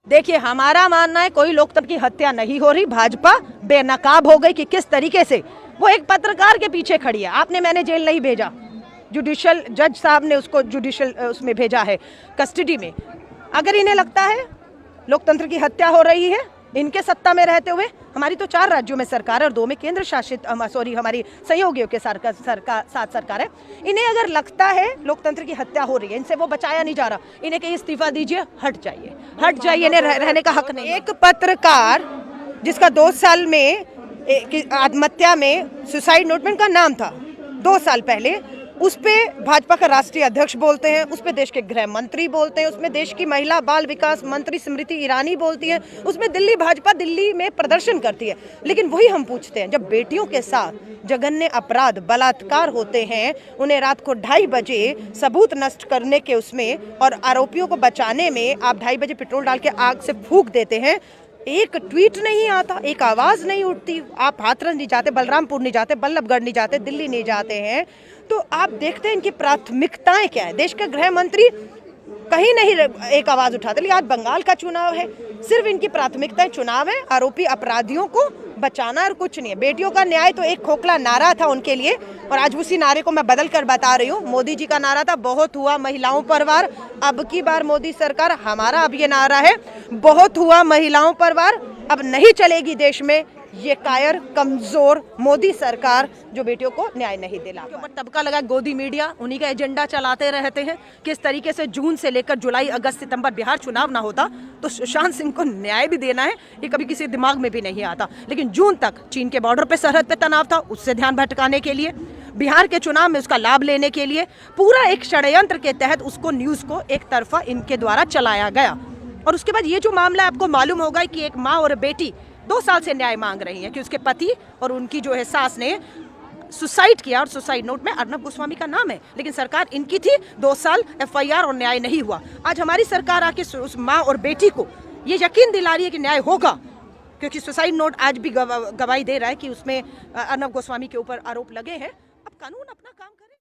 देखिए, हमारा मानना है कोई लोकतंत्र की हत्या नहीं हो रही। भाजपा बेनकाब हो गई कि किस तरीके से वो एक पत्रकार के पीछे खड़ी है। आपने मैंने जेल नहीं भेजा, जुडिशियल जज साहब ने उसको जुडिशियल उसमें भेजा है, कस्टडी में। अगर इन्हें लगता है लोकतंत्र की हत्या हो रही है इनके सत्ता में रहते हुए, हमारी तो 4 राज्यों में सरकार है और 2 में केंद्र शासित हमारी सहयोगियों के साथ सरकार है। इन्हें अगर लगता है लोकतंत्र की हत्या हो रही है, इनसे वो बचाया नहीं जा रहा, इन्हें कहीं इस्तीफा दीजिए, हट जाइए, इन्हें रहने का हक नहीं। एक पत्रकार जिसका 2 साल में आत्महत्या में सुसाइड नोटमेंट का नाम था 2 साल पहले, उस पे भाजपा का राष्ट्रीय अध्यक्ष बोलते हैं, उस पे देश के गृह मंत्री बोलते हैं, उसमें देश की महिला बाल विकास मंत्री स्मृति ईरानी बोलती है, उसमें भाजपा दिल्ली में प्रदर्शन करती है। लेकिन वही हम पूछते हैं, जब बेटियों के साथ जघन्य अपराध बलात्कार होते हैं, उन्हें रात को 2:30 बजे सबूत नष्ट करने के उसमें और आरोपियों को बचाने में आप 2:30 बजे पेट्रोल डाल के आग से फूंक देते हैं, एक ट्वीट नहीं आता, एक आवाज नहीं उठती। आप हाथरस नहीं जाते, बलरामपुर नहीं जाते, बल्लभगढ़ नहीं जाते, दिल्ली नहीं जाते हैं, तो आप देखते हैं इनकी प्राथमिकताएं क्या है। देश के गृह मंत्री कहीं नहीं एक आवाज उठाते, लेकिन आज बंगाल का चुनाव है, सिर्फ इनकी प्राथमिकताएं चुनाव है, आरोपी अपराधियों को बचाना और कुछ नहीं है। बेटियों का न्याय तो एक खोखला नारा था उनके लिए, और आज उसी नारे को मैं बदल कर बता रही हूँ। मोदी जी का नारा था बहुत हुआ महिलाओं पर वार, अब की बार मोदी सरकार, हमारा अब ये नारा है बहुत हुआ महिलाओं पर वार, अब नहीं चलेगी देश में ये कायर कमजोर मोदी सरकार जो बेटियों को न्याय नहीं दिला। ऊपर तबका लगा गोदी मीडिया, उन्हीं का एजेंडा चलाते रहते हैं। किस तरीके से जून से लेकर जुलाई अगस्त सितंबर बिहार चुनाव ना होता तो सुशांत सिंह को न्याय भी देना है, ये कभी किसी दिमाग में भी नहीं आता। लेकिन जून तक चीन के बॉर्डर पे सरहद पे तनाव था, उससे ध्यान भटकाने के लिए, बिहार के चुनाव में उसका लाभ लेने के लिए, पूरा एक षड्यंत्र के तहत उसको न्यूज को एक तरफा इनके द्वारा चलाया गया। और उसके बाद ये जो मामला आपको मालूम होगा कि एक माँ और बेटी 2 साल से न्याय मांग रही है कि उसके पति और उनकी जो है सास ने सुसाइड किया, और सुसाइड नोट में अर्नब गोस्वामी का नाम है, लेकिन सरकार इनकी थी। 2 साल FIR और न्याय नहीं हुआ। आज हमारी सरकार आके उस माँ और बेटी को ये यकीन दिला रही है कि न्याय होगा, क्योंकि सुसाइड नोट आज भी गवाही दे रहा है कि उसमें अर्नब गोस्वामी के ऊपर आरोप लगे हैं। अब कानून अपना काम